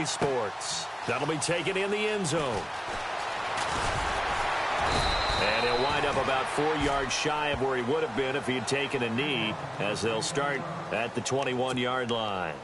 Sports. That'll be taken in the end zone. And he'll wind up about 4 yards shy of where he would have been if he had taken a knee, as they'll start at the 21-yard line.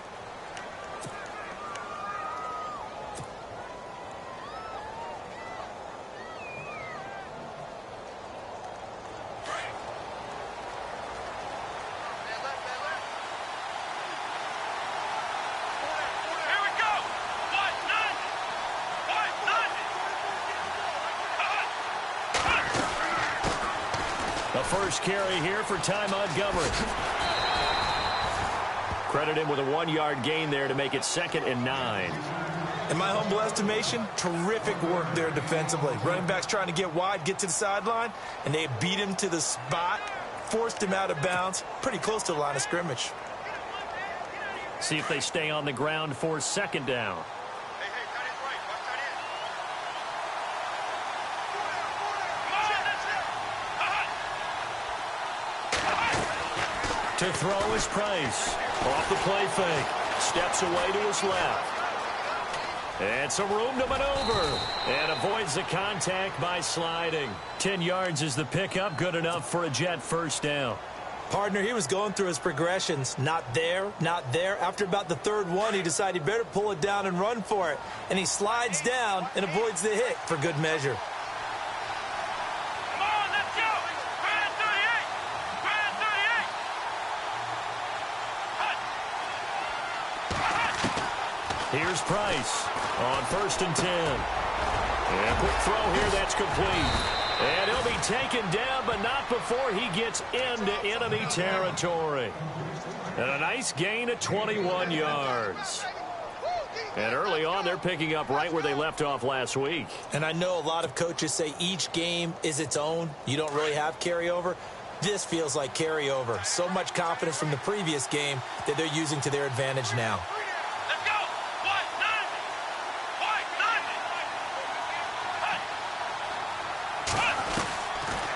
First carry here for Ty Montgomery. Credit him with a 1-yard gain there to make it 2nd and 9. In my humble estimation, terrific work there defensively. Running backs trying to get wide, get to the sideline, and they beat him to the spot, forced him out of bounds, pretty close to the line of scrimmage. See if they stay on the ground for 2nd down. To throw is Price. Off the play fake. Steps away to his left. And some room to maneuver. And avoids the contact by sliding. 10 yards is the pickup. Good enough for a Jet first down. Partner, he was going through his progressions. Not there, not there. After about the 3rd one, he decided he better pull it down and run for it. And he slides down and avoids the hit for good measure. Here's Price on 1st and 10. And quick throw here, that's complete. And he'll be taken down, but not before he gets into enemy territory. And a nice gain of 21 yards. And early on, they're picking up right where they left off last week. And I know a lot of coaches say each game is its own. You don't really have carryover. This feels like carryover. So much confidence from the previous game that they're using to their advantage now.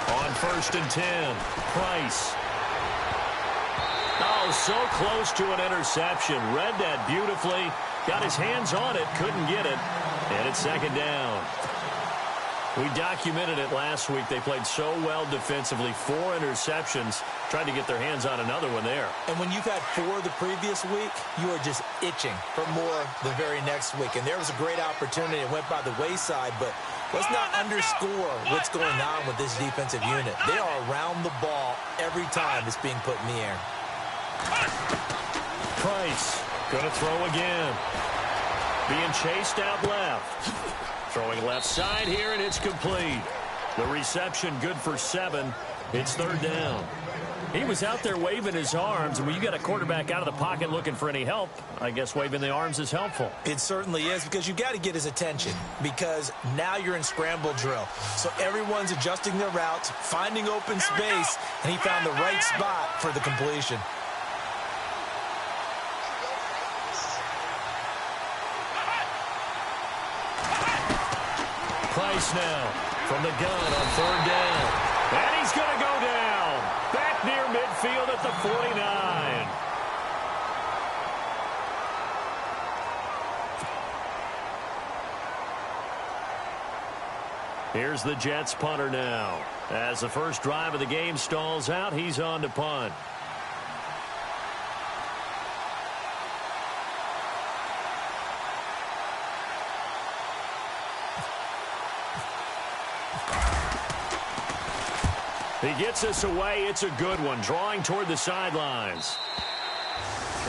On 1st and 10, Price. Oh, so close to an interception. Read that beautifully. Got his hands on it, couldn't get it. And it's 2nd down. We documented it last week. They played so well defensively. 4 interceptions. Tried to get their hands on another one there. And when you've had 4 the previous week, you are just itching for more the very next week. And there was a great opportunity. It went by the wayside, but let's not underscore what's going on with this defensive unit. They are around the ball every time it's being put in the air. Price gonna throw again. Being chased out left. Throwing left side here, and it's complete. The reception good for 7. It's 3rd down. He was out there waving his arms, and when you got a quarterback out of the pocket looking for any help, I guess waving the arms is helpful. It certainly is, because you've got to get his attention, because now you're in scramble drill. So everyone's adjusting their routes, finding open space, and he found the right spot for the completion. Price now from the gun on 3rd down. And he's going to go down. Back near midfield at the 49. Here's the Jets punter now. As the first drive of the game stalls out, he's on to punt. He gets us away. It's a good one. Drawing toward the sidelines.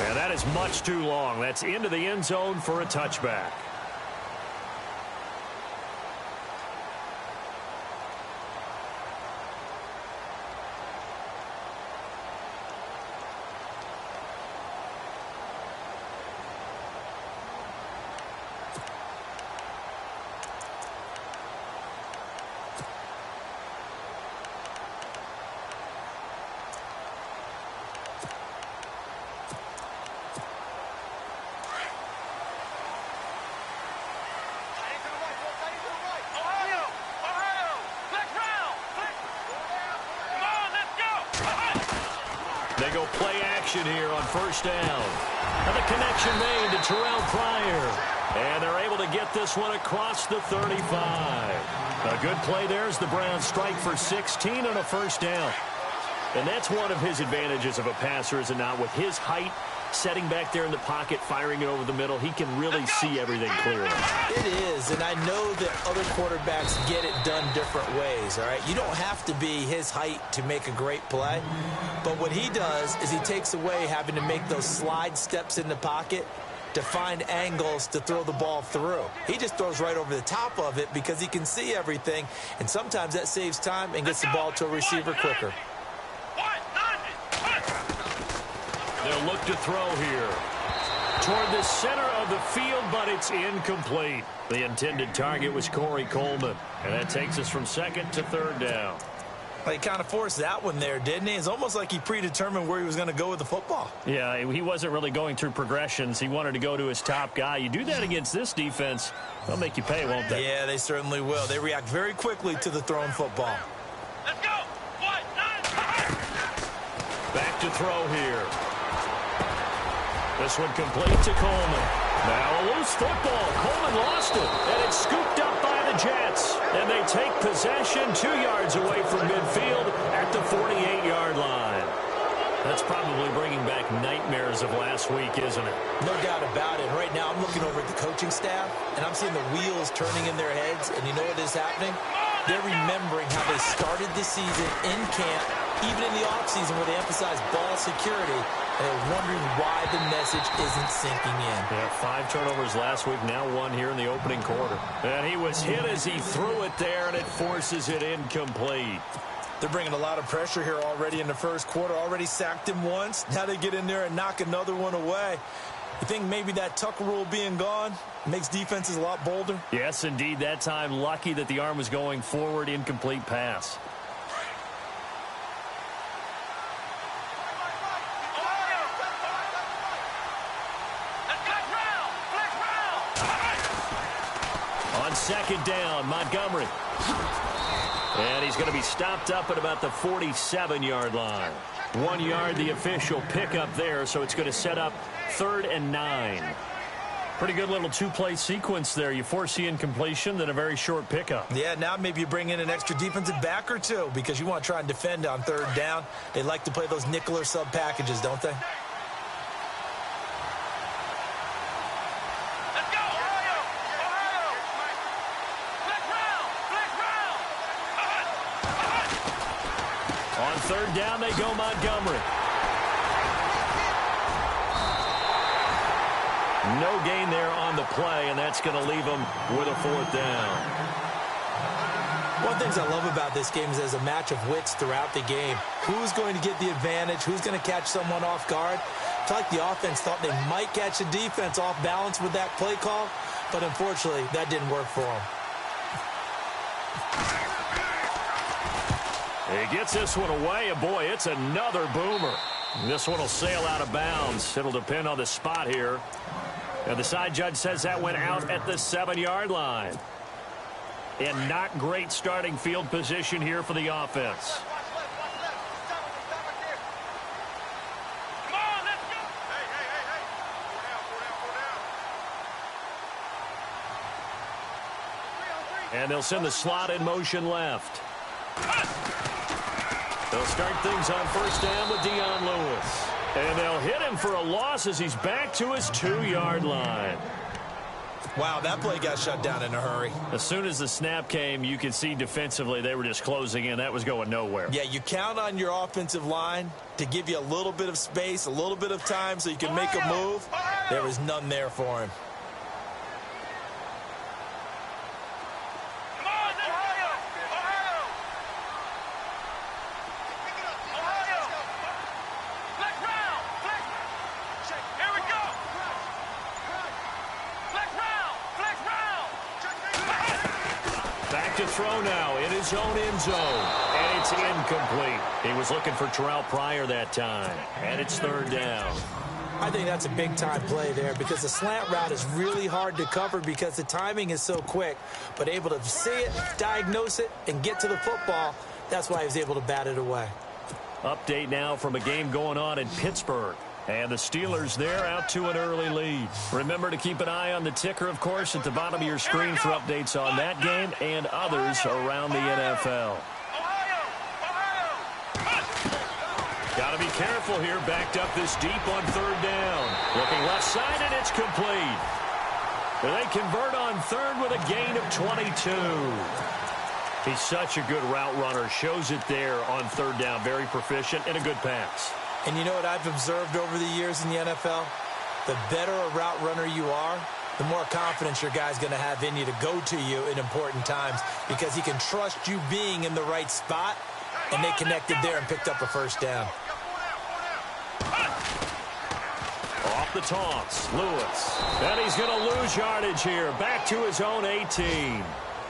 And that is much too long. That's into the end zone for a touchback. They go play action here on 1st down. And the connection made to Terrell Pryor. And they're able to get this one across the 35. A good play there as the Browns strike for 16 on a first down. And that's one of his advantages of a passer, is it not? With his height, setting back there in the pocket, firing it over the middle, he can really see everything clearly. It is, and I know that other quarterbacks get it done different ways, all right? You don't have to be his height to make a great play, but what he does is he takes away having to make those slide steps in the pocket to find angles to throw the ball through. He just throws right over the top of it because he can see everything, and sometimes that saves time and gets the ball to a receiver quicker. They'll look to throw here toward the center of the field, but it's incomplete. The intended target was Corey Coleman, and that takes us from second to third down. Well, he kind of forced that one there, didn't he? It's almost like he predetermined where he was going to go with the football. Yeah, he wasn't really going through progressions. He wanted to go to his top guy. You do that against this defense, they'll make you pay, won't they? Yeah, they certainly will. They react very quickly to the thrown football. Let's go. Back to throw here. This one complete to Coleman. Now a loose football. Coleman lost it, and it's scooped up by the Jets. And they take possession 2 yards away from midfield at the 48-yard line. That's probably bringing back nightmares of last week, isn't it? No doubt about it. Right now I'm looking over at the coaching staff, and I'm seeing the wheels turning in their heads, and you know what is happening? They're remembering how they started the season in camp, even in the offseason where they emphasized ball security, and they're wondering why the message isn't sinking in. Yeah, 5 turnovers last week, now 1 here in the opening quarter. And he was hit as he threw it there, and it forces it incomplete. They're bringing a lot of pressure here already in the first quarter. Already sacked him once. Now they get in there and knock another one away. You think maybe that Tucker rule being gone makes defenses a lot bolder? Yes, indeed. That time, lucky that the arm was going forward, incomplete pass. On second down, Montgomery. And he's going to be stopped up at about the 47-yard line. 1 yard, the official pickup there, so it's going to set up 3rd and 9. Pretty good little 2-play sequence there. You force the incompletion, then a very short pickup. Yeah, now maybe you bring in an extra defensive back or two because you want to try and defend on 3rd down. They like to play those nickel or sub packages, don't they? On 3rd down, they go Montgomery. No gain there on the play, and that's going to leave them with a 4th down. One of the things I love about this game is there's a match of wits throughout the game. Who's going to get the advantage? Who's going to catch someone off guard? I feel like the offense thought they might catch the defense off balance with that play call, but unfortunately, that didn't work for them. He gets this one away, and boy, it's another boomer. This one will sail out of bounds. It'll depend on the spot here. And the side judge says that went out at the 7-yard line. And not great starting field position here for the offense. And they'll send the slot in motion left. They'll start things on 1st down with Dion Lewis. And they'll hit him for a loss as he's back to his 2-yard line. Wow, that play got shut down in a hurry. As soon as the snap came, you could see defensively they were just closing in. That was going nowhere. Yeah, you count on your offensive line to give you a little bit of space, a little bit of time so you can make a move. There was none there for him. To throw now in his own end zone, and it's incomplete. He was looking for Terrell Pryor that time, and it's 3rd down. I think that's a big-time play there because the slant route is really hard to cover because the timing is so quick, but able to see it, diagnose it, and get to the football, that's why he was able to bat it away. Update now from a game going on in Pittsburgh. And the Steelers there out to an early lead. Remember to keep an eye on the ticker, of course, at the bottom of your screen for updates on that game and others around the NFL. Got to be careful here, backed up this deep on third down. Looking left side, and it's complete. They convert on third with a gain of 22. He's such a good route runner. Shows it there on third down. Very proficient and a good pass. And you know what I've observed over the years in the NFL? The better a route runner you are, the more confidence your guy's going to have in you to go to you in important times because he can trust you being in the right spot, and they connected there and picked up a first down. Off the toss, Lewis. And he's going to lose yardage here. Back to his own 18.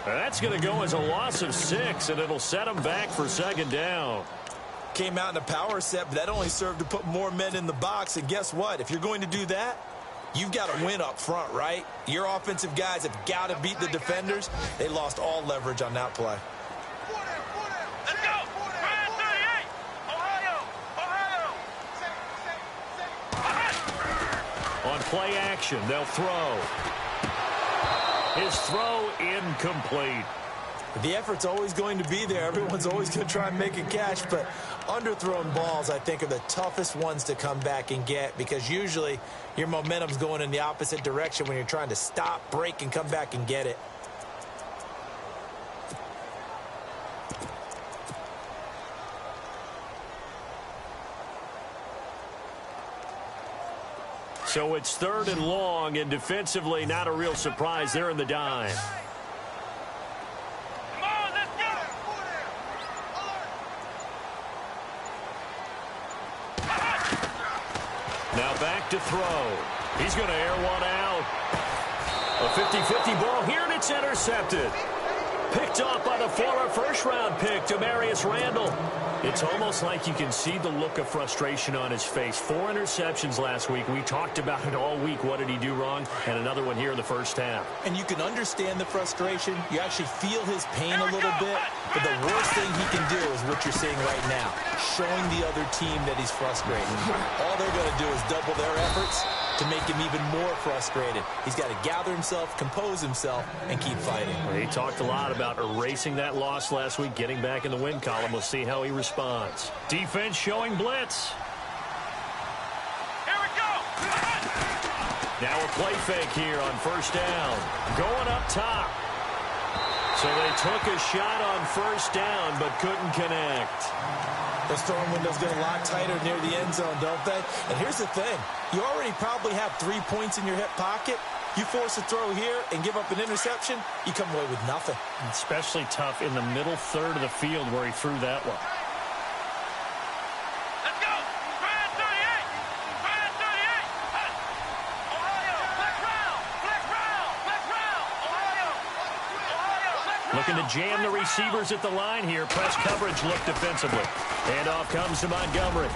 That's going to go as a loss of 6, and it'll set him back for second down. Came out in a power set, but that only served to put more men in the box. And guess what? If you're going to do that, you've got to win up front, right? Your offensive guys have got to beat the defenders. They lost all leverage on that play. Let's go! 38! Ohio! On play action, they'll throw. His throw incomplete. The effort's always going to be there. Everyone's always going to try and make a catch, but underthrown balls, I think, are the toughest ones to come back and get because usually your momentum's going in the opposite direction when you're trying to stop, break, and come back and get it. So it's third and long, and defensively, not a real surprise. They're in the dime. Come on, let's go! Now back to throw. He's going to air one out. A 50-50 ball here, and it's intercepted. Picked off by the former first-round pick, Demarius Randall. It's almost like you can see the look of frustration on his face. 4 interceptions last week. We talked about it all week. What did he do wrong? And another one here in the first half. And you can understand the frustration. You actually feel his pain a little bit. But the worst thing he can do is what you're seeing right now, showing the other team that he's frustrated. All they're going to do is double their efforts to make him even more frustrated. He's got to gather himself, compose himself, and keep fighting. He talked a lot about erasing that loss last week, getting back in the win column. We'll see how he responds. Defense showing blitz. Here we go! Now a play fake here on first down. Going up top. So they took a shot on first down, but couldn't connect. Those throwing windows get a lot tighter near the end zone, don't they? And here's the thing. You already probably have 3 points in your hip pocket. You force a throw here and give up an interception, you come away with nothing. Especially tough in the middle third of the field where he threw that one. Let's go! 38! 38! Ohio! Flex round! Flex round! Flex round! Ohio! Ohio! Flex round! Looking to jam the receivers at the line here. Press coverage look defensively. Handoff comes to Montgomery.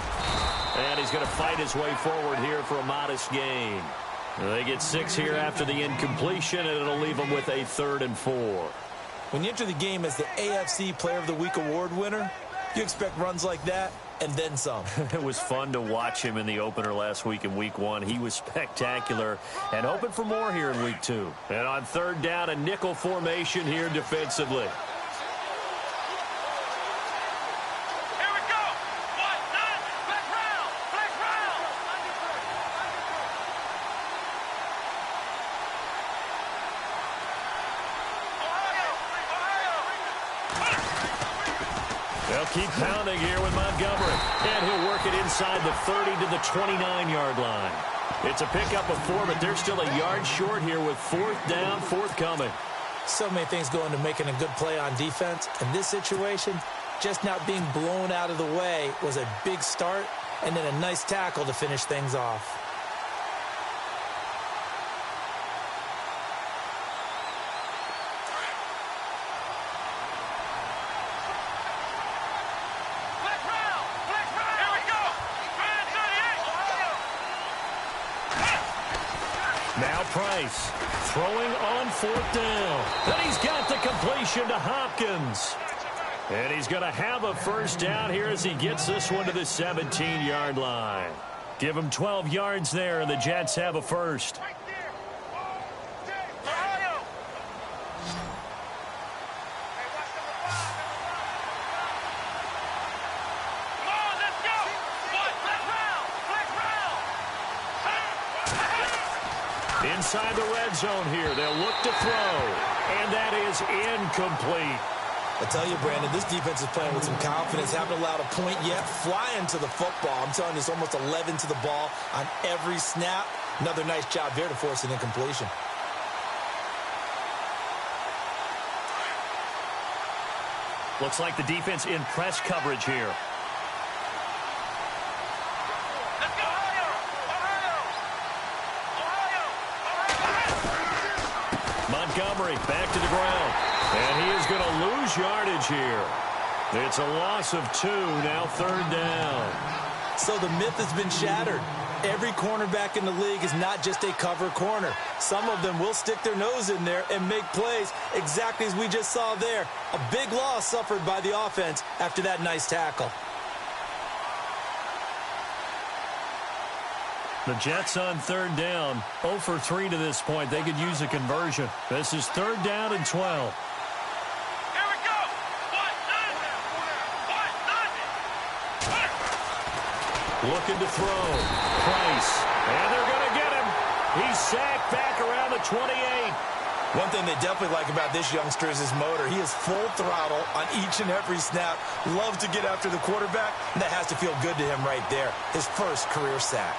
And he's going to fight his way forward here for a modest gain. They get 6 here after the incompletion, and it'll leave them with a 3rd and 4. When you enter the game as the AFC Player of the Week award winner, you expect runs like that and then some. It was fun to watch him in the opener last week in week 1. He was spectacular and hoping for more here in week 2. And on third down, a nickel formation here defensively. They'll keep pounding here with Montgomery. And he'll work it inside the 30 to the 29-yard line. It's a pickup of 4, but they're still a yard short here with 4th down, forthcoming. So many things go into making a good play on defense. In this situation, just not being blown out of the way was a big start, and then a nice tackle to finish things off. Now Price throwing on 4th down. And he's got the completion to Hopkins. And he's going to have a first down here as he gets this one to the 17-yard line. Give them 12 yards there, and the Jets have a first. Right there. Ohio. Hey, watch number 5. Come on, let's go. What? Flex round. Inside the red zone here. They'll look to throw, and that is incomplete. I tell you, Brandon, this defense is playing with some confidence. Haven't allowed a point yet. Flying to the football. I'm telling you, it's almost 11 to the ball on every snap. Another nice job there to force an incompletion. Looks like the defense in press coverage here. Let's go, Ohio. Montgomery back to the ground. And he is going to lose yardage here. It's a loss of 2, now 3rd down. So the myth has been shattered. Every cornerback in the league is not just a cover corner. Some of them will stick their nose in there and make plays exactly as we just saw there. A big loss suffered by the offense after that nice tackle. The Jets on 3rd down, 0 for 3 to this point. They could use a conversion. This is 3rd down and 12. Here we go. Looking to throw. Price. And they're going to get him. He's sacked back around the 28. One thing they definitely like about this youngster is his motor. He is full throttle on each and every snap. Loves to get after the quarterback, and that has to feel good to him right there. His first career sack.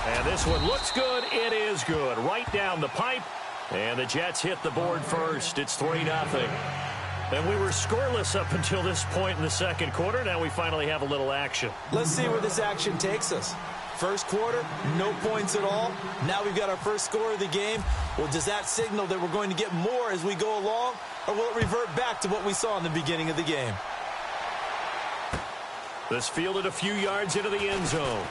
And this one looks good. It is good. Right down the pipe. And the Jets hit the board first. It's 3-0. And we were scoreless up until this point in the second quarter. Now we finally have a little action. Let's see where this action takes us. First quarter, no points at all. Now we've got our first score of the game. Well, does that signal that we're going to get more as we go along? Or will it revert back to what we saw in the beginning of the game? This fielded a few yards into the end zone.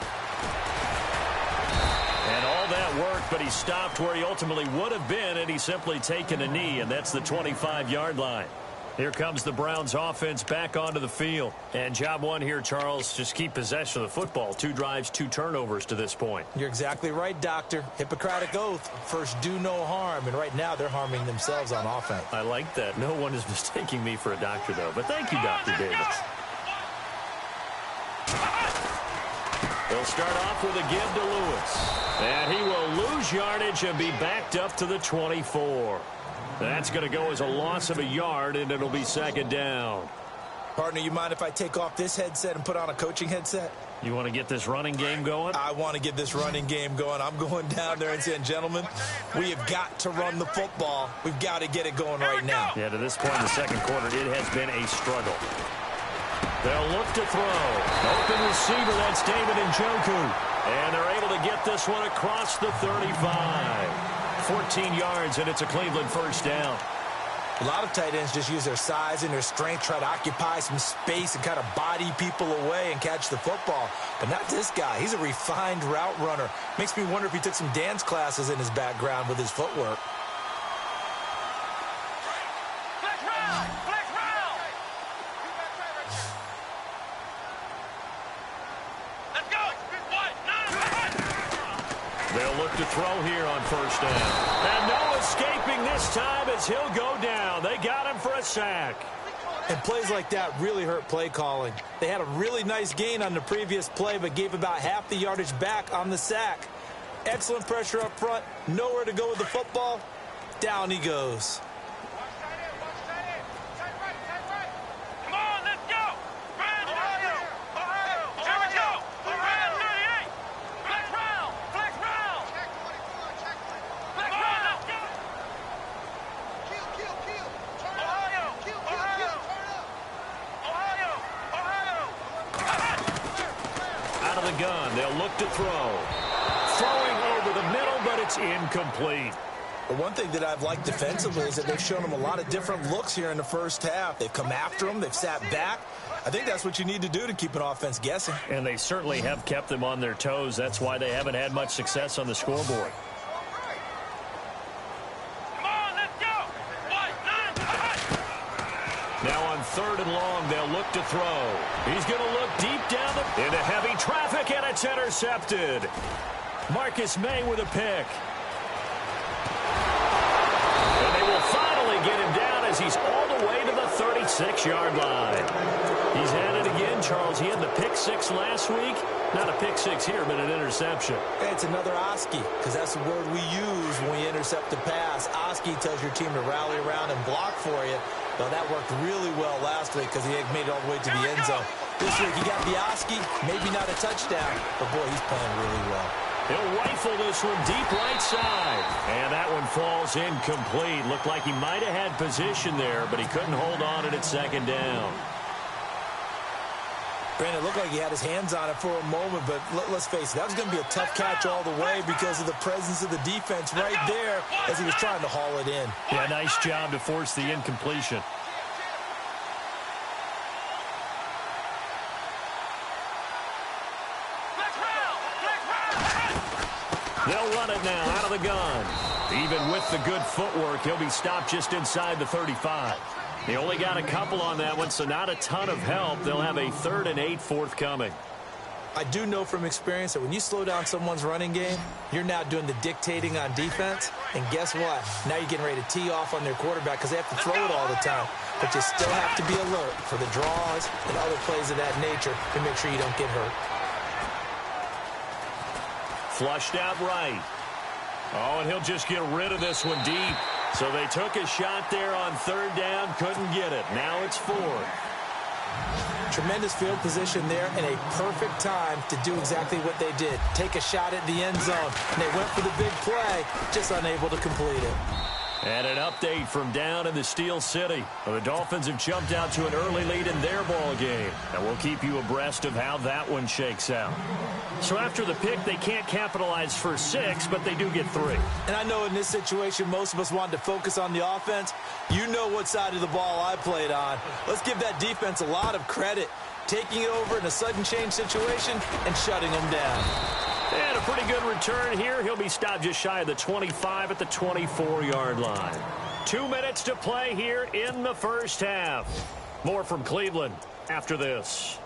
And all that worked, but he stopped where he ultimately would have been, and he's simply taken a knee, and that's the 25-yard line. Here comes the Browns offense back onto the field. And job one here, Charles, just keep possession of the football. 2 drives, 2 turnovers to this point. You're exactly right, Doctor. Hippocratic oath. First, do no harm. And right now, they're harming themselves on offense. I like that. No one is mistaking me for a doctor, though. But thank you, Dr. Davis. They'll start off with a give to Lewis. And he will lose yardage and be backed up to the 24. That's going to go as a loss of a yard, and it'll be 2nd down. Partner, you mind if I take off this headset and put on a coaching headset? You want to get this running game going? I want to get this running game going. I'm going down there and saying, gentlemen, we have got to run the football. We've got to get it going right now. Yeah, to this point in the second quarter, it has been a struggle. They'll look to throw. Open receiver, that's David Njoku. And they're able to get this one across the 35. 14 yards, and it's a Cleveland first down. A lot of tight ends just use their size and their strength, try to occupy some space and kind of body people away and catch the football. But not this guy. He's a refined route runner. Makes me wonder if he took some dance classes in his background with his footwork. Flex round. Flex round. Let's go. They'll look to throw here on first down. And no escaping this time as he'll go down. They got him for a sack. And plays like that really hurt play calling. They had a really nice gain on the previous play, but gave about half the yardage back on the sack. Excellent pressure up front. Nowhere to go with the football. Down he goes. Come on, let's go. Ohio. Here we go. Brand 38. Flex round. Flex round. Flex round. Let's go. Ohio. Out of the gun, they'll look to throw. Throwing over the middle, but it's incomplete. But one thing that I've liked defensively is that they've shown them a lot of different looks here in the first half. They've come after them. They've sat back. I think that's what you need to do to keep an offense guessing. And they certainly have kept them on their toes. That's why they haven't had much success on the scoreboard. Come on, let's go. Now on 3rd and long, they'll look look to throw. He's going to look deep down into heavy traffic, and it's intercepted. Marcus May with a pick. And they will finally get him down as he's all the way to the 36-yard line. He's at it again, Charles. He had the pick six last week. Not a pick six here, but an interception. Hey, it's another Oski, because that's the word we use when we intercept the pass. Oski tells your team to rally around and block for you. Well, that worked really well last week because he made it all the way to the end zone. This week he got the Oski, maybe not a touchdown, but boy, he's playing really well. He'll rifle this one deep right side. And that one falls incomplete. Looked like he might have had position there, but he couldn't hold on at second down. Brandon, it looked like he had his hands on it for a moment, but let's face it, that was going to be a tough catch all the way because of the presence of the defense right there as he was trying to haul it in. Yeah, nice job to force the incompletion. They'll run it now out of the gun. Even with the good footwork, he'll be stopped just inside the 35. They only got a couple on that one, so not a ton of help. They'll have a 3rd and 8 forthcoming. I do know from experience that when you slow down someone's running game, you're now doing the dictating on defense. And guess what? Now you're getting ready to tee off on their quarterback because they have to throw it all the time. But you still have to be alert for the draws and other plays of that nature to make sure you don't get hurt. Flushed out right. Oh, and he'll just get rid of this one deep. So they took a shot there on 3rd down, couldn't get it. Now it's 4th. Tremendous field position there and a perfect time to do exactly what they did. Take a shot at the end zone. And they went for the big play, just unable to complete it. And an update from down in the Steel City. The Dolphins have jumped out to an early lead in their ball game. And we'll keep you abreast of how that one shakes out. So after the pick, they can't capitalize for 6, but they do get 3. And I know in this situation, most of us wanted to focus on the offense. You know what side of the ball I played on. Let's give that defense a lot of credit. Taking it over in a sudden change situation and shutting them down. And a pretty good return here. He'll be stopped just shy of the 25 at the 24-yard line. 2 minutes to play here in the first half. More from Cleveland after this.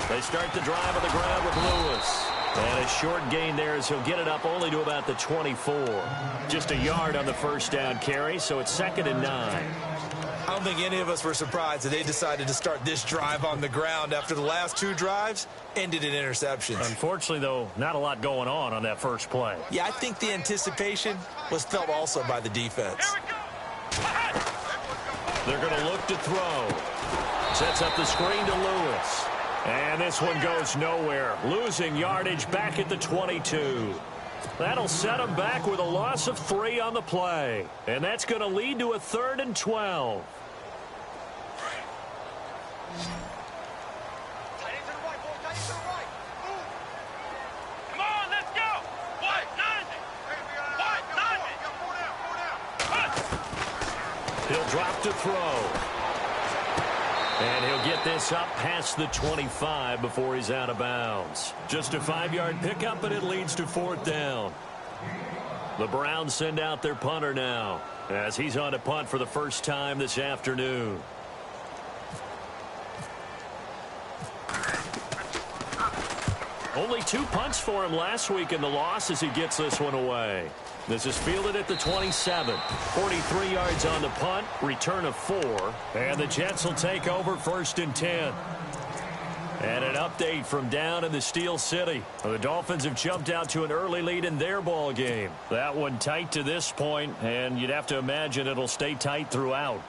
They start the drive on the ground with Lewis. And a short gain there as he'll get it up only to about the 24. Just a yard on the first down carry, so it's 2nd and 9. I don't think any of us were surprised that they decided to start this drive on the ground after the last 2 drives ended in interceptions. Unfortunately, though, not a lot going on that first play. Yeah, I think the anticipation was felt also by the defense. They're going to look to throw. Sets up the screen to Lewis. And this one goes nowhere. Losing yardage back at the 22. That'll set him back with a loss of 3 on the play. And that's going to lead to a 3rd and 12. Come on, let's go. What? He'll drop to throw. And he'll get this up past the 25 before he's out of bounds. Just a 5-yard pickup, and it leads to 4th down. The Browns send out their punter now as he's on to punt for the first time this afternoon. Only 2 punts for him last week in the loss as he gets this one away. This is fielded at the 27. 43 yards on the punt, return of 4. And the Jets will take over 1st and 10. And an update from down in the Steel City. The Dolphins have jumped out to an early lead in their ball game. That one tight to this point, and you'd have to imagine it'll stay tight throughout.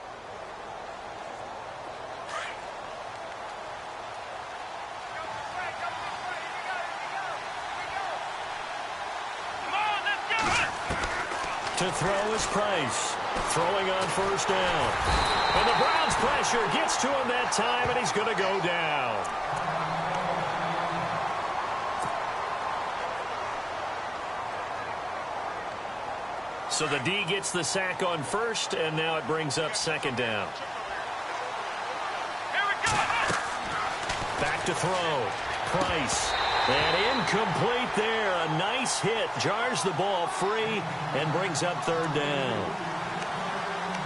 To throw is Price. Throwing on 1st down. And the Browns pressure gets to him that time, and he's going to go down. So the D gets the sack on first, and now it brings up second down. Here we go. Back to throw. Price. And incomplete there. A nice hit. Jars the ball free and brings up third down.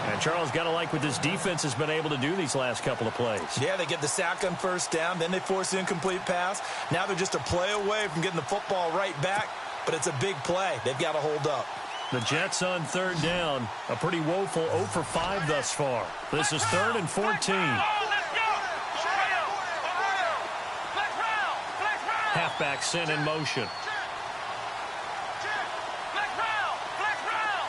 And Charles, got to like what this defense has been able to do these last couple of plays. Yeah, they get the sack on first down, then they force the incomplete pass. Now they're just a play away from getting the football right back, but it's a big play. They've got to hold up. The Jets on third down. A pretty woeful 0 for 5 thus far. This is 3rd and 14. Let's go. Ohio. Flex round. Flex round. Halfback sent in motion. Flex round. Flex round.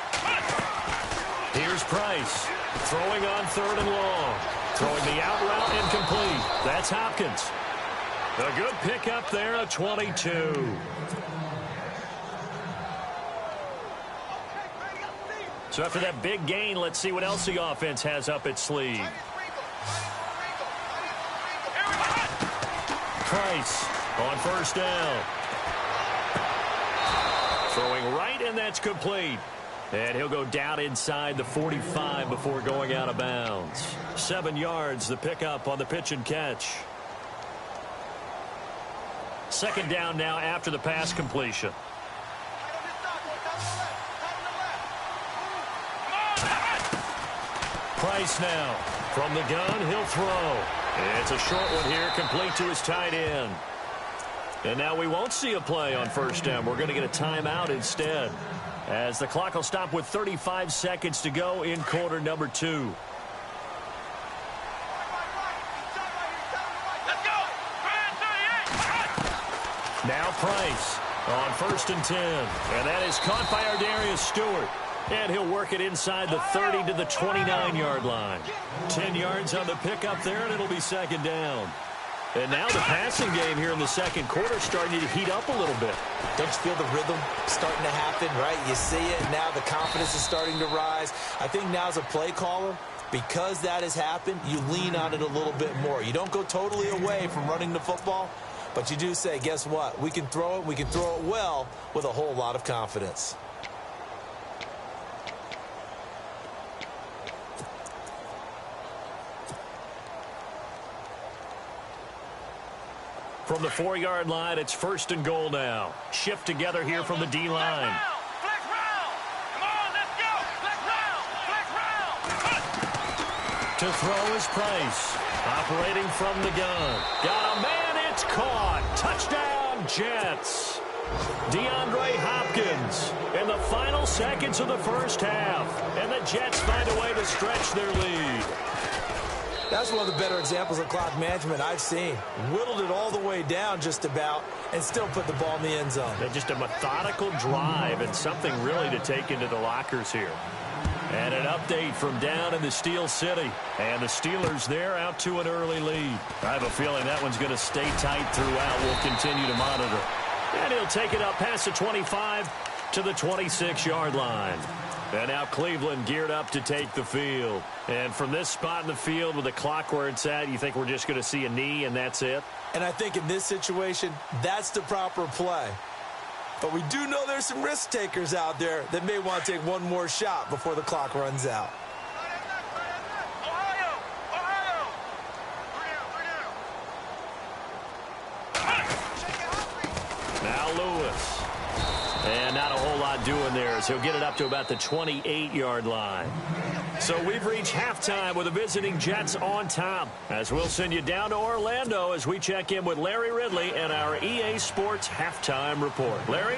Here's Price. Throwing on 3rd and long. Throwing the out route incomplete. That's Hopkins. A good pickup there, a 22. So after that big gain, let's see what else the offense has up its sleeve. Price on first down. Throwing right, and that's complete. And he'll go down inside the 45 before going out of bounds. 7 yards, the pickup on the pitch and catch. Second down now after the pass completion. Price now. From the gun, he'll throw. It's a short one here, complete to his tight end. And now we won't see a play on first down. We're going to get a timeout instead, as the clock will stop with 35 seconds to go in quarter number 2. Let's go. Grand 38. Now Price on 1st and 10. And that is caught by our Darius Stewart. And he'll work it inside the 30 to the 29-yard line. 10 yards on the pickup there, and it'll be second down. And now the passing game here in the second quarter starting to heat up a little bit. Don't you feel the rhythm starting to happen, right? You see it, now the confidence is starting to rise. I think now as a play caller, because that has happened, you lean on it a little bit more. You don't go totally away from running the football, but you do say, guess what? We can throw it well with a whole lot of confidence. From the 4-yard line, it's 1st and goal now. Shift together here from the D-line. Flex round. Come on, let's go. Flex round. Flex round. To throw is Price. Operating from the gun. Got a man, it's caught. Touchdown, Jets. DeAndre Hopkins in the final seconds of the first half. And the Jets find a way to stretch their lead. That's one of the better examples of clock management I've seen. Whittled it all the way down just about and still put the ball in the end zone. Just a methodical drive and something really to take into the lockers here. And an update from down in the Steel City. And the Steelers there out to an early lead. I have a feeling that one's going to stay tight throughout. We'll continue to monitor. And he'll take it up past the 25 to the 26-yard line. And now Cleveland geared up to take the field. And from this spot in the field with the clock where it's at, you think we're just going to see a knee and that's it? And I think in this situation, that's the proper play. But we do know there's some risk takers out there that may want to take one more shot before the clock runs out. Ohio. Now Lewis. And not a whole lot doing there as he'll get it up to about the 28-yard line. So we've reached halftime with the visiting Jets on top, as we'll send you down to Orlando as we check in with Larry Ridley and our EA Sports Halftime Report. Larry?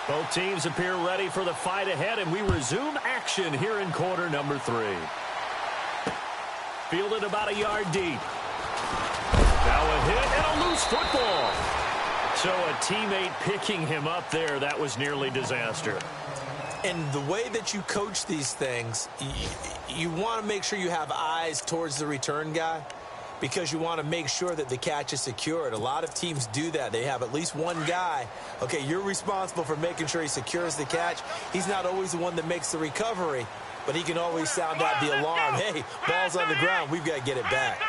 Both teams appear ready for the fight ahead, and we resume action here in quarter number 3. Fielded about a yard deep. Now a hit and a loose football. So a teammate picking him up there, that was nearly disaster. And the way that you coach these things, you want to make sure you have eyes towards the return guy because you want to make sure that the catch is secured. A lot of teams do that. They have at least one guy. Okay, you're responsible for making sure he secures the catch. He's not always the one that makes the recovery, but he can always sound out the alarm. Hey, ball's on the ground. We've got to get it back.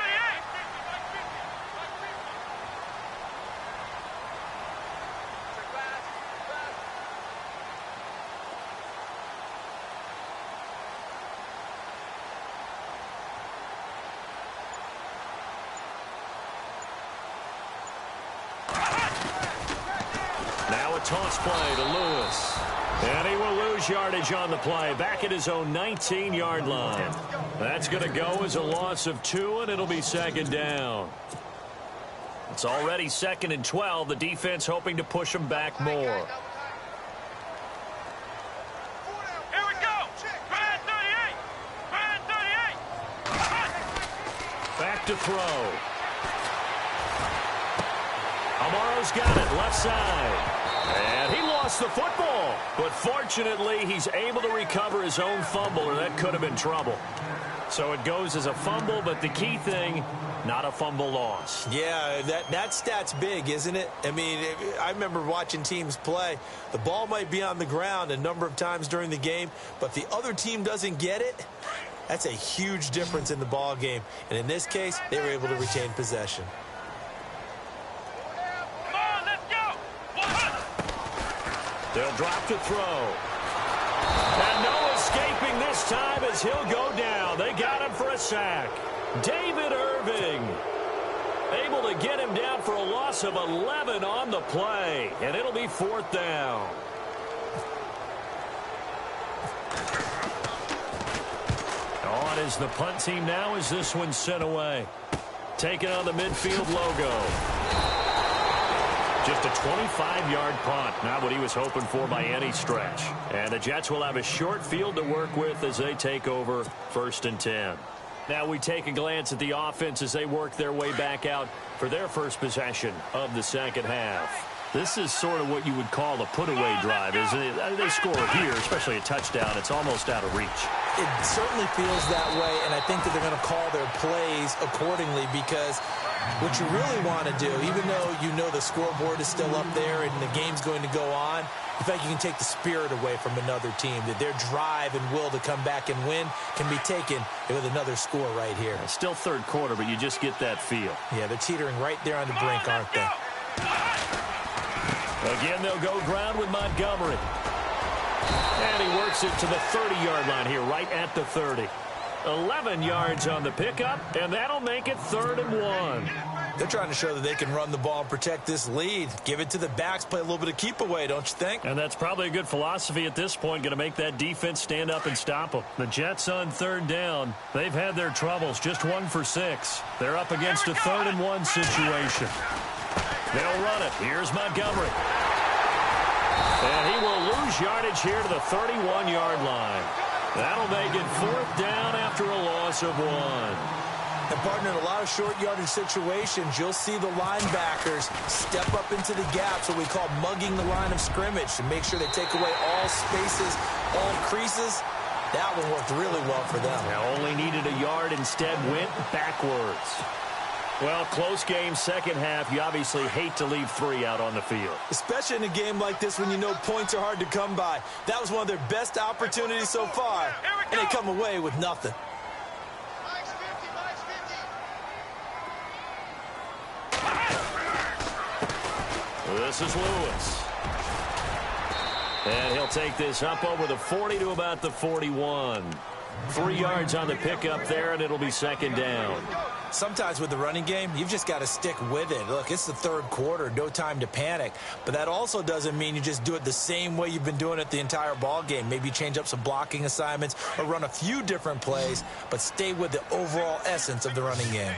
toss play to Lewis. And he will lose yardage on the play, back at his own 19-yard line. That's going to go as a loss of 2, and it'll be second down. It's already 2nd and 12. The defense hoping to push them back more. Here we go. Brand 38. Brand 38. Back to throw. Amaro's got it, left side. And he lost the football. But fortunately, he's able to recover his own fumble, or that could have been trouble. So it goes as a fumble, but the key thing, not a fumble loss. Yeah, that stat's big, isn't it? I mean, I remember watching teams play. The ball might be on the ground a number of times during the game, but the other team doesn't get it. That's a huge difference in the ball game. And in this case, they were able to retain possession. Come on, let's go. They'll drop to throw. And no escaping this time as he'll go down. They got him for a sack. David Irving able to get him down for a loss of 11 on the play. And it'll be 4th down. On is the punt team now as this one's sent away. Taking on the midfield logo. Just a 25-yard punt. Not what he was hoping for by any stretch. And the Jets will have a short field to work with as they take over 1st and 10. Now we take a glance at the offense as they work their way back out for their first possession of the second half. This is sort of what you would call a put-away drive, isn't it? They score here, especially a touchdown. It's almost out of reach. It certainly feels that way, and I think that they're going to call their plays accordingly because what you really want to do, even though you know the scoreboard is still up there and the game's going to go on, I feel like you can take the spirit away from another team, that their drive and will to come back and win can be taken with another score right here. Still 3rd quarter, but you just get that feel. Yeah, they're teetering right there on the brink, aren't they? Again, they'll go ground with Montgomery. And he works it to the 30-yard line here, right at the 30. 11 yards on the pickup, and that'll make it 3rd and 1. They're trying to show that they can run the ball and protect this lead. Give it to the backs, play a little bit of keep away, don't you think? And that's probably a good philosophy at this point, going to make that defense stand up and stop them. The Jets on 3rd down. They've had their troubles, just 1 for 6. They're up against a 3rd and 1 situation. They'll run it. Here's Montgomery. And he will lose yardage here to the 31-yard line. That'll make it 4th down after a loss of 1. And, partner, in a lot of short yardage situations, you'll see the linebackers step up into the gaps, what we call mugging the line of scrimmage, to make sure they take away all spaces, all creases. That one worked really well for them. Now only needed a yard, instead went backwards. Well, close game, second half. You obviously hate to leave 3 out on the field. Especially in a game like this when you know points are hard to come by. That was one of their best opportunities so far, and they come away with nothing. This is Lewis. And he'll take this up over the 40 to about the 41. 3 yards on the pickup there, and it'll be second down. Sometimes with the running game, you've just got to stick with it. Look, it's the 3rd quarter, no time to panic. But that also doesn't mean you just do it the same way you've been doing it the entire ball game. Maybe change up some blocking assignments or run a few different plays, but stay with the overall essence of the running game.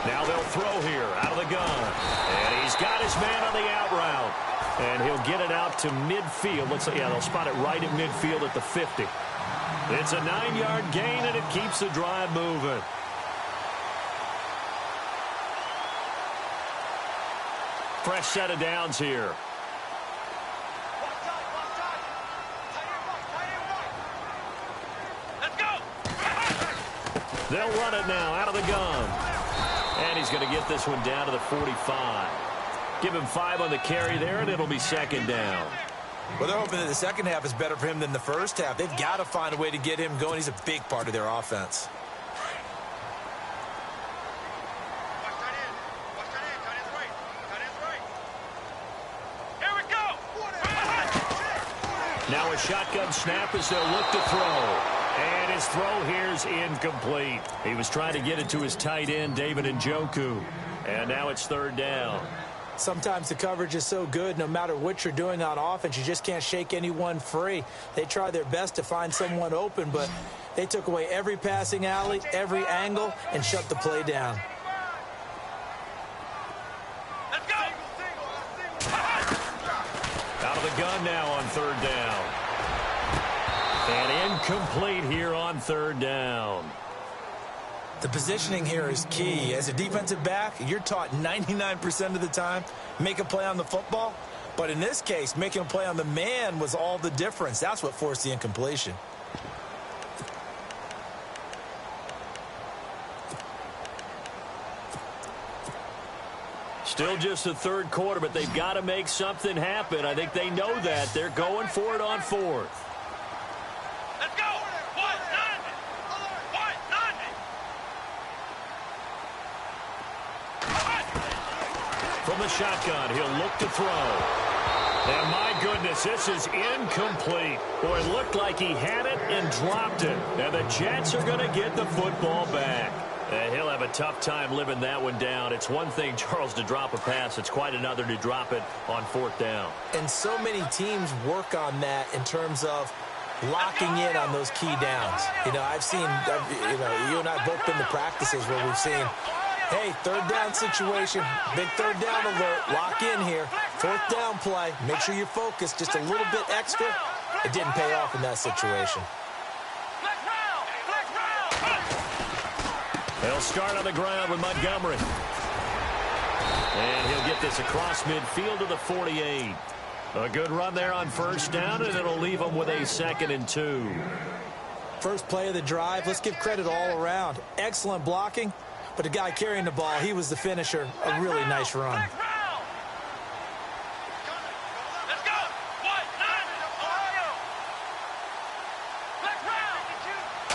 Now they'll throw here out of the gun. And he's got his man on the out route. And he'll get it out to midfield. Looks like, yeah, they'll spot it right at midfield at the 50. It's a 9-yard gain, and it keeps the drive moving. Fresh set of downs here. Let's go. They'll run it now out of the gun. And he's going to get this one down to the 45. Give him 5 on the carry there, and it'll be second down. Well, they're hoping that the second half is better for him than the first half. They've got to find a way to get him going. He's a big part of their offense. Now a shotgun snap as they'll look to throw. And his throw here's incomplete. He was trying to get it to his tight end, David Njoku. And now it's third down. Sometimes the coverage is so good, no matter what you're doing on offense, you just can't shake anyone free. They try their best to find someone open, but they took away every passing alley, every angle, and shut the play down. Let's go! Out of the gun now on third down. And incomplete here on third down. The positioning here is key. As a defensive back, you're taught 99% of the time, make a play on the football. But in this case, making a play on the man was all the difference. That's what forced the incompletion. Still just the third quarter, but they've got to make something happen. I think they know that. They're going for it on fourth. Let's go! From the shotgun, he'll look to throw. And my goodness, this is incomplete. Boy, it looked like he had it and dropped it. And the Jets are going to get the football back. And he'll have a tough time living that one down. It's one thing, Charles, to drop a pass. It's quite another to drop it on fourth down. And so many teams work on that in terms of locking in on those key downs. You know, I've seen, you and I have both been to practices where we've seen, hey, third down situation, big third down alert, lock in here, fourth down play, make sure you're focused just a little bit extra. It didn't pay off in that situation. They'll start on the ground with Montgomery. And he'll get this across midfield to the 48. A good run there on first down, and it'll leave him with a 2nd and 2. First play of the drive, let's give credit all around. Excellent blocking. But the guy carrying the ball, he was the finisher. A really nice run. Let's go!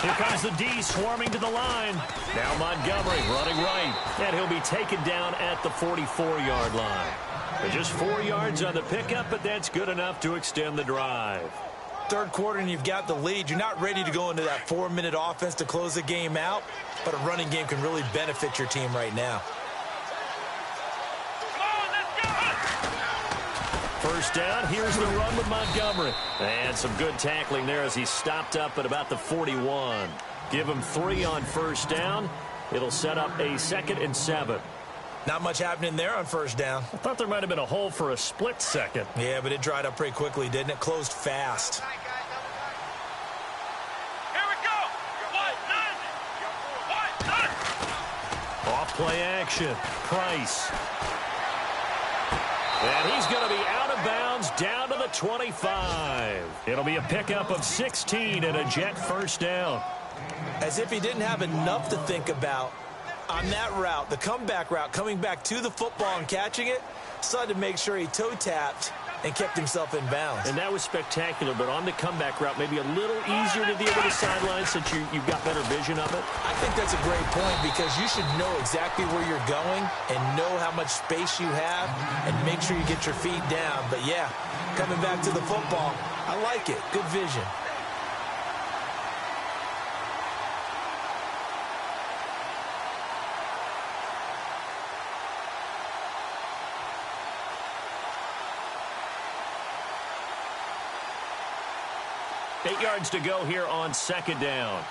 Here comes the D swarming to the line. Now Montgomery running right. And he'll be taken down at the 44-yard line. But just 4 yards on the pickup, but that's good enough to extend the drive. Third quarter and you've got the lead. You're not ready to go into that 4-minute offense to close the game out, but a running game can really benefit your team right now. First down, here's the run with Montgomery. And some good tackling there as he stopped up at about the 41. Give him 3 on first down. It'll set up a 2nd and 7. Not much happening there on first down. I thought there might have been a hole for a split second. Yeah, but it dried up pretty quickly, didn't it? Closed fast. Here we go! Off play action. Price. And he's going to be out of bounds down to the 25. It'll be a pickup of 16 and a Jet first down. As if he didn't have enough to think about on that route, the comeback route, coming back to the football and catching it, decided to make sure he toe-tapped and kept himself in bounds. And that was spectacular, but on the comeback route, maybe a little easier to deal with the sidelines since you've got better vision of it. I think that's a great point because you should know exactly where you're going and know how much space you have and make sure you get your feet down. But, yeah, coming back to the football, I like it. Good vision. Eight yards to go here on second down.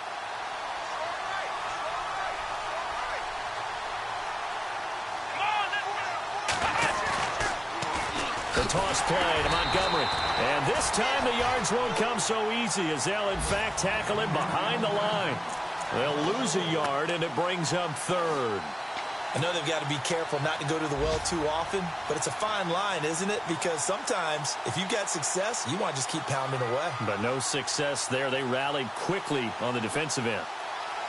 The toss play to Montgomery. And this time the yards won't come so easy as they'll, in fact, tackle him behind the line. They'll lose a yard, and it brings up third. I know they've got to be careful not to go to the well too often, but it's a fine line, isn't it? Because sometimes, if you've got success, you want to just keep pounding away. But no success there. They rallied quickly on the defensive end.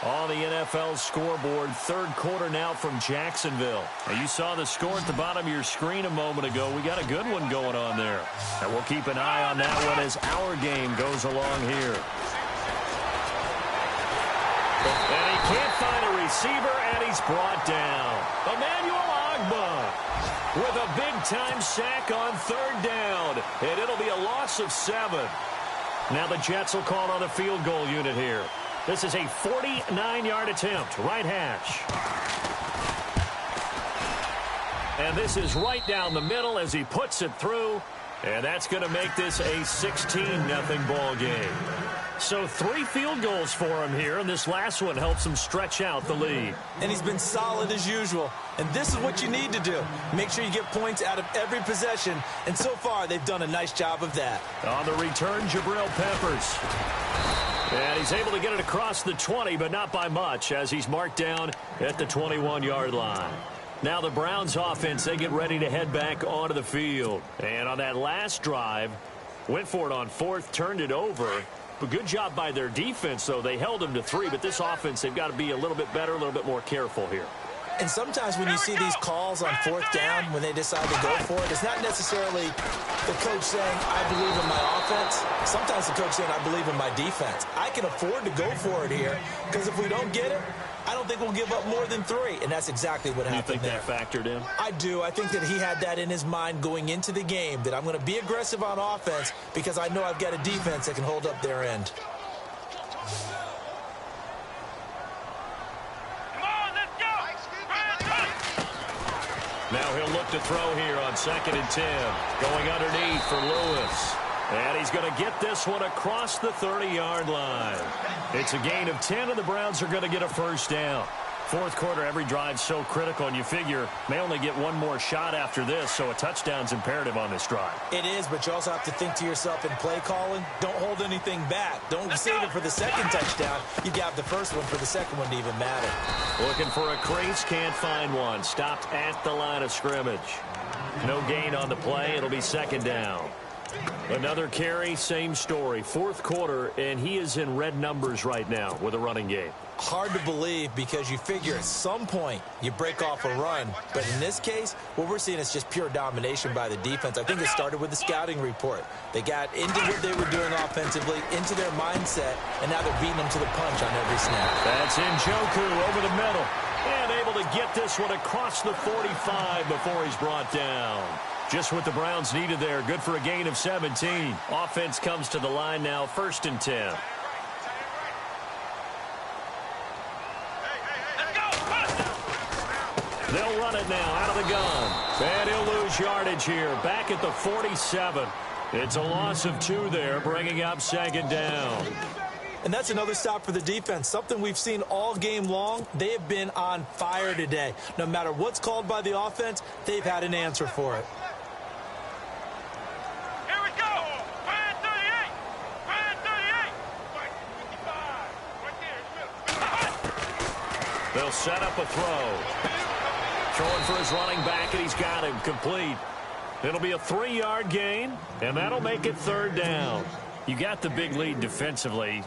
On the NFL scoreboard, third quarter now from Jacksonville. Now, you saw the score at the bottom of your screen a moment ago. We got a good one going on there. And we'll keep an eye on that one as our game goes along here. And he can't find a receiver, and he's brought down. Emmanuel Ogbah with a big-time sack on third down. And it'll be a loss of 7. Now the Jets will call on a field goal unit here. This is a 49-yard attempt, right hash. And this is right down the middle as he puts it through. And that's going to make this a 16-0 ball game. So 3 field goals for him here, and this last one helps him stretch out the lead. And he's been solid as usual. And this is what you need to do. Make sure you get points out of every possession. And so far, they've done a nice job of that. On the return, Jabril Peppers. And he's able to get it across the 20, but not by much, as he's marked down at the 21-yard line. Now the Browns offense, they get ready to head back onto the field. And on that last drive, went for it on 4th, turned it over. But good job by their defense, though. They held them to 3, but this offense, they've got to be a little bit better, a little bit more careful here. And sometimes when you see these calls on 4th down, when they decide to go for it, it's not necessarily the coach saying, I believe in my offense. Sometimes the coach saying, I believe in my defense. I can afford to go for it here, because if we don't get it, I don't think we'll give up more than 3, and that's exactly what happened there. You think that factored in? I do. I think that he had that in his mind going into the game, that I'm going to be aggressive on offense because I know I've got a defense that can hold up their end. Come on, let's go. Now he'll look to throw here on 2nd and 10. Going underneath for Lewis. And he's going to get this one across the 30-yard line. It's a gain of 10, and the Browns are going to get a first down. 4th quarter, every drive's so critical, and you figure they only get one more shot after this, so a touchdown's imperative on this drive. It is, but you also have to think to yourself in play calling, don't hold anything back. Don't save it for the second touchdown. You got the first one for the second one to even matter. Looking for a crease, can't find one. Stopped at the line of scrimmage. No gain on the play. It'll be 2nd down. Another carry, same story. 4th quarter, and he is in red numbers right now with a running game. Hard to believe because you figure at some point you break off a run. But in this case, what we're seeing is just pure domination by the defense. I think it started with the scouting report. They got into what they were doing offensively, into their mindset, and now they're beating them to the punch on every snap. That's Njoku over the middle. And able to get this one across the 45 before he's brought down. Just what the Browns needed there. Good for a gain of 17. Offense comes to the line now, 1st and 10. They'll run it now out of the gun. And he'll lose yardage here. Back at the 47. It's a loss of 2 there, bringing up 2nd down. And that's another stop for the defense. Something we've seen all game long. They have been on fire today. No matter what's called by the offense, they've had an answer for it. Here we go. Brand 38. Brand 38. They'll set up a throw. Throwing for his running back, and he's got him complete. It'll be a 3-yard gain, and that'll make it 3rd down. You got the big lead defensively.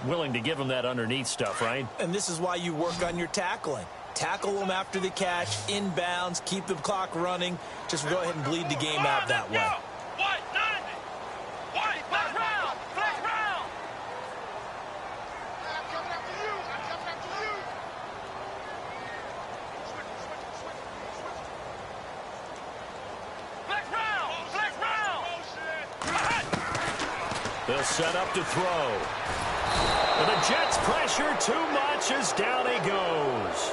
Willing to give him that underneath stuff, right? And this is why you work on your tackling. Tackle them after the catch, inbounds, keep the clock running. Just go ahead and bleed the game out that way. White, 90. White, flex round. Flex round. I'm coming after you. I'm coming after you. Flex round. Flex round. They'll set up to throw. And the Jets pressure too much as down he goes.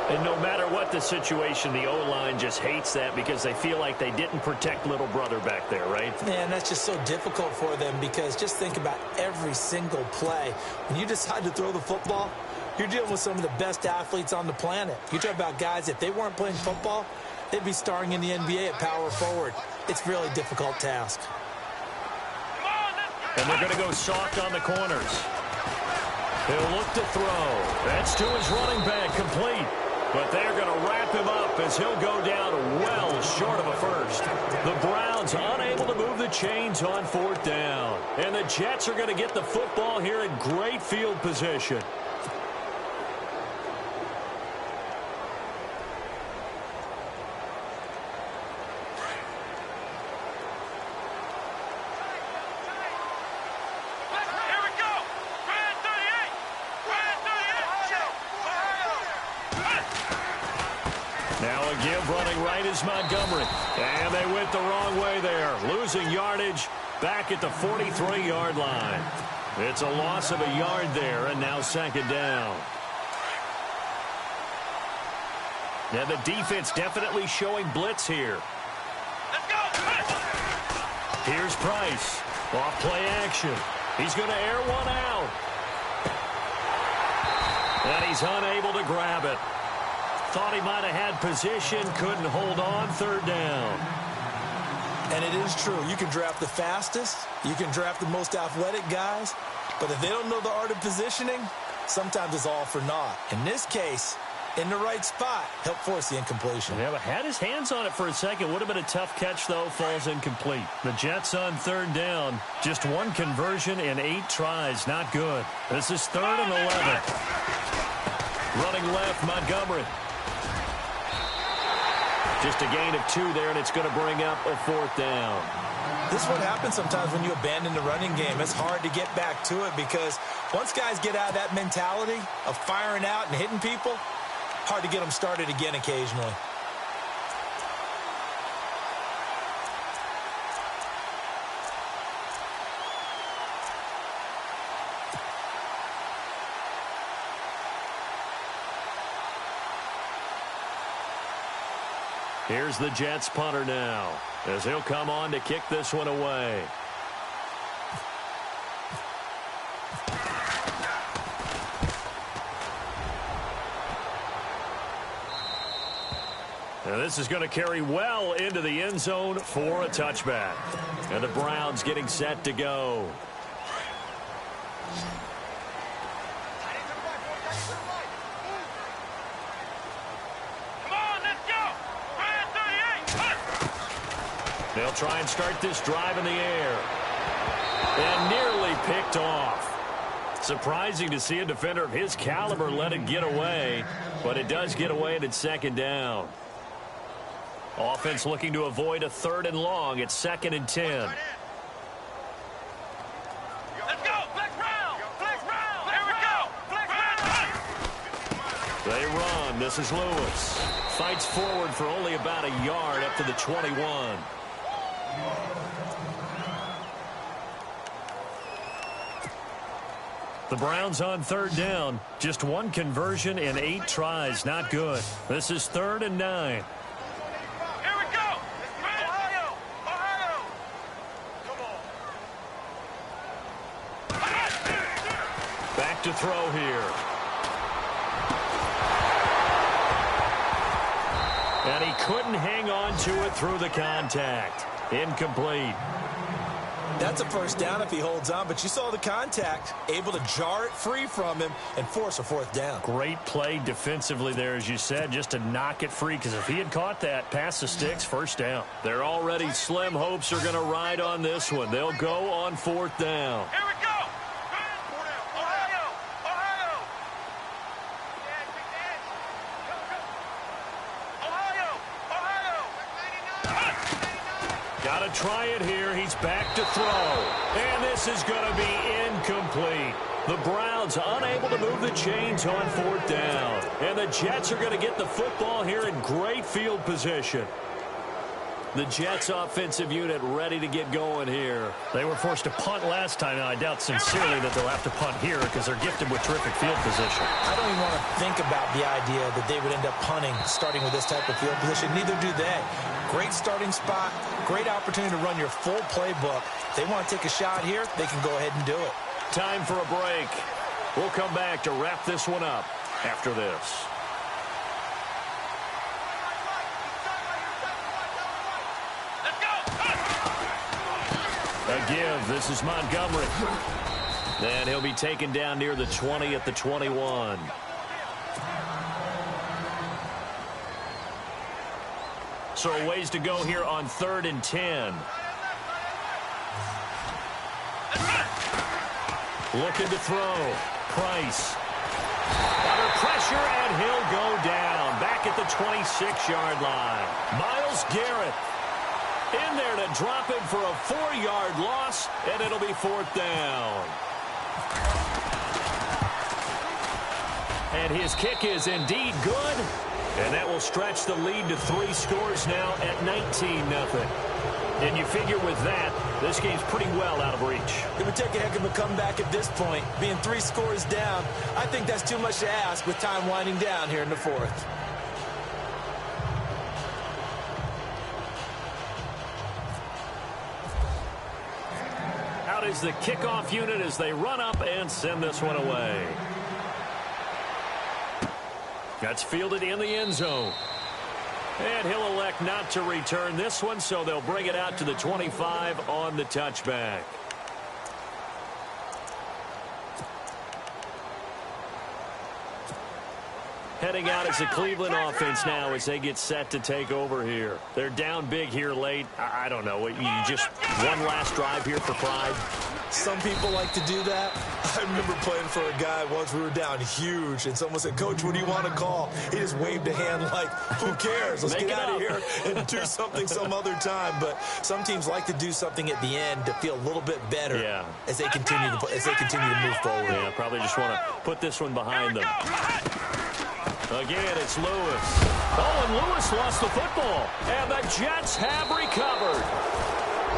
And no matter what the situation, the O-line just hates that because they feel like they didn't protect little brother back there, right? Man, that's just so difficult for them because just think about every single play. When you decide to throw the football, you're dealing with some of the best athletes on the planet. You talk about guys, if they weren't playing football, they'd be starring in the NBA at power forward. It's a really difficult task. And they're going to go soft on the corners. He'll look to throw. That's to his running back, complete. But they're going to wrap him up as he'll go down well short of a first. The Browns unable to move the chains on 4th down. And the Jets are going to get the football here in great field position. Now a give running right is Montgomery. And they went the wrong way there. Losing yardage back at the 43-yard line. It's a loss of a yard there, and now second down. Now the defense definitely showing blitz here. Let's go. Here's Price. Off play action. He's going to air one out. And he's unable to grab it. Thought he might have had position, couldn't hold on, third down. And it is true. You can draft the fastest. You can draft the most athletic guys. But if they don't know the art of positioning, sometimes it's all for naught. In this case, in the right spot, help force the incompletion. Yeah, but had his hands on it for a second. Would have been a tough catch, though. Falls incomplete. The Jets on third down. Just one conversion in 8 tries. Not good. This is 3rd and 11. Running left, Montgomery. Just a gain of 2 there, and it's going to bring up a 4th down. This is what happens sometimes when you abandon the running game. It's hard to get back to it because once guys get out of that mentality of firing out and hitting people, hard to get them started again occasionally. Here's the Jets punter now, as he'll come on to kick this one away. And this is going to carry well into the end zone for a touchback. And the Browns getting set to go. They'll try and start this drive in the air. And nearly picked off. Surprising to see a defender of his caliber let it get away, but it does get away and it's second down. Offense looking to avoid a 3rd and long. It's 2nd and 10. Let's go. Flex round. Flex round. Here we go. Flex round. They run. This is Lewis. Fights forward for only about a yard up to the 21. The Browns on third down. Just one conversion in 8 tries. Not good. This is 3rd and 9. Here we go. Ohio. Ohio. Come on. Back to throw here. And he couldn't hang on to it through the contact. Incomplete. That's a first down if he holds on, but you saw the contact, able to jar it free from him and force a 4th down. Great play defensively there, as you said, just to knock it free, because if he had caught that, pass the sticks, first down. They're already slim hopes are going to ride on this one. They'll go on 4th down. Here we go. Ohio. Ohio. Ohio. Ohio. Got to try it here. He's back to throw. And this is going to be incomplete. The Browns unable to move the chains on 4th down. And the Jets are going to get the football here in great field position. The Jets offensive unit ready to get going here. They were forced to punt last time. Now, I doubt sincerely that they'll have to punt here because they're gifted with terrific field position. I don't even want to think about the idea that they would end up punting starting with this type of field position. Neither do they. Great starting spot, great opportunity to run your full playbook. If they want to take a shot here, they can go ahead and do it. Time for a break. We'll come back to wrap this one up after this. A give. This is Montgomery. And he'll be taken down near the 20 at the 21. So a ways to go here on 3rd and 10. Looking to throw. Price. Under pressure, and he'll go down. Back at the 26-yard line. Myles Garrett in there to drop him for a 4-yard loss, and it'll be 4th down. And his kick is indeed good, and that will stretch the lead to 3 scores now at 19-0. And you figure with that, This game's pretty well out of reach. It would take a heck of a comeback at this point. Being 3 scores down, I think that's too much to ask with time winding down here in the fourth. Out is the kickoff unit as they run up and send this one away. That's fielded in the end zone. And he'll elect not to return this one, so they'll bring it out to the 25 on the touchback. Heading out is the Cleveland offense now as they get set to take over here. They're down big here late. I don't know. You just one last drive here for pride. Some people like to do that. I remember playing for a guy once. We were down huge, and someone said, "Coach, what do you want to call?" He just waved a hand like, "Who cares? Let's get out of here and do something some other time." But some teams like to do something at the end to feel a little bit better as they continue to move forward. Yeah, probably just want to put this one behind them. Again, it's Lewis. Oh, and Lewis lost the football. And the Jets have recovered.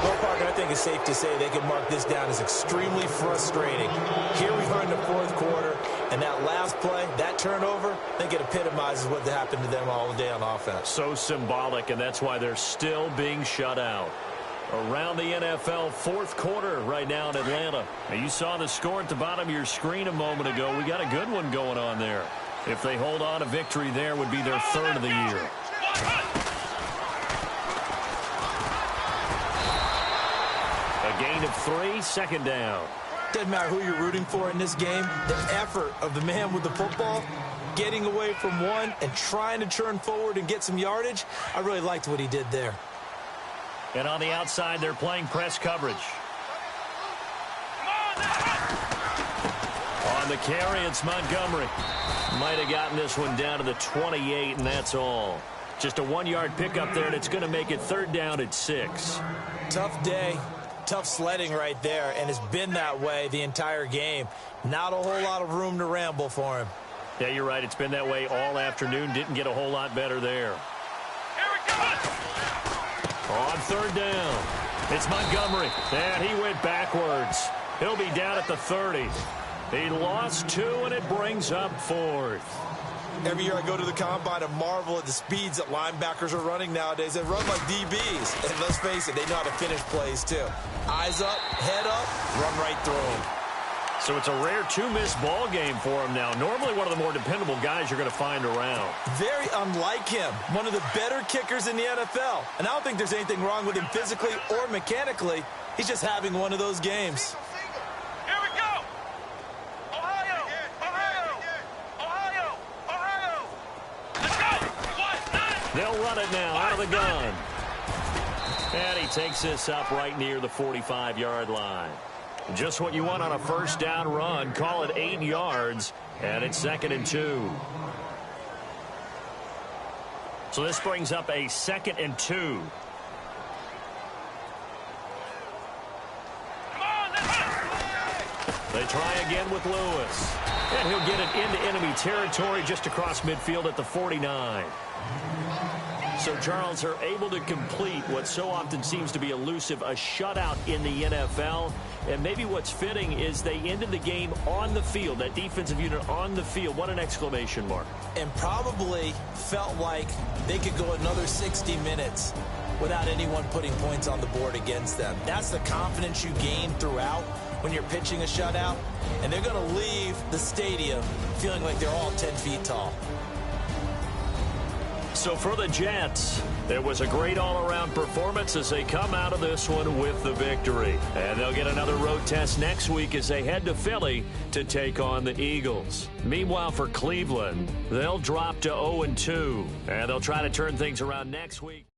Well, Parker, I think it's safe to say they can mark this down as extremely frustrating. Here we are in the fourth quarter, and that last play, that turnover, I think it epitomizes what happened to them all day on offense. So symbolic, and that's why they're still being shut out. Around the NFL fourth quarter right now in Atlanta. Now, you saw the score at the bottom of your screen a moment ago. We got a good one going on there. If they hold on, a victory there would be their third of the year. A gain of 3, second down. Doesn't matter who you're rooting for in this game. The effort of the man with the football, getting away from one and trying to turn forward and get some yardage, I really liked what he did there. And on the outside, they're playing press coverage. On the carry, it's Montgomery. Might have gotten this one down to the 28, and that's all. Just a 1-yard pickup there, and it's going to make it third down at 6. Tough day, tough sledding right there, and it's been that way the entire game. Not a whole lot of room to ramble for him. Yeah, you're right. It's been that way all afternoon. Didn't get a whole lot better there. On third down, it's Montgomery, and he went backwards. He'll be down at the 30. He lost 2, and it brings up 4th. Every year I go to the combine and marvel at the speeds that linebackers are running nowadays. They run like DBs. And let's face it, they know how to finish plays too. Eyes up, head up, run right through them. So it's a rare 2-miss ball game for him now. Normally one of the more dependable guys you're going to find around. Very unlike him. One of the better kickers in the NFL. And I don't think there's anything wrong with him physically or mechanically. He's just having one of those games. They'll run it now out of the gun. And he takes this up right near the 45-yard line. Just what you want on a first down run. Call it 8 yards, and it's 2nd and 2. So this brings up a 2nd and 2. They try again with Lewis. And he'll get it into enemy territory just across midfield at the 49. So, Charles, are able to complete what so often seems to be elusive, a shutout in the NFL. And maybe what's fitting is they ended the game on the field, that defensive unit on the field. What an exclamation mark. And probably felt like they could go another 60 minutes without anyone putting points on the board against them. That's the confidence you gain throughout when you're pitching a shutout. And they're going to leave the stadium feeling like they're all 10 feet tall. So for the Jets, there was a great all-around performance as they come out of this one with the victory. And they'll get another road test next week as they head to Philly to take on the Eagles. Meanwhile, for Cleveland, they'll drop to 0-2, and they'll try to turn things around next week.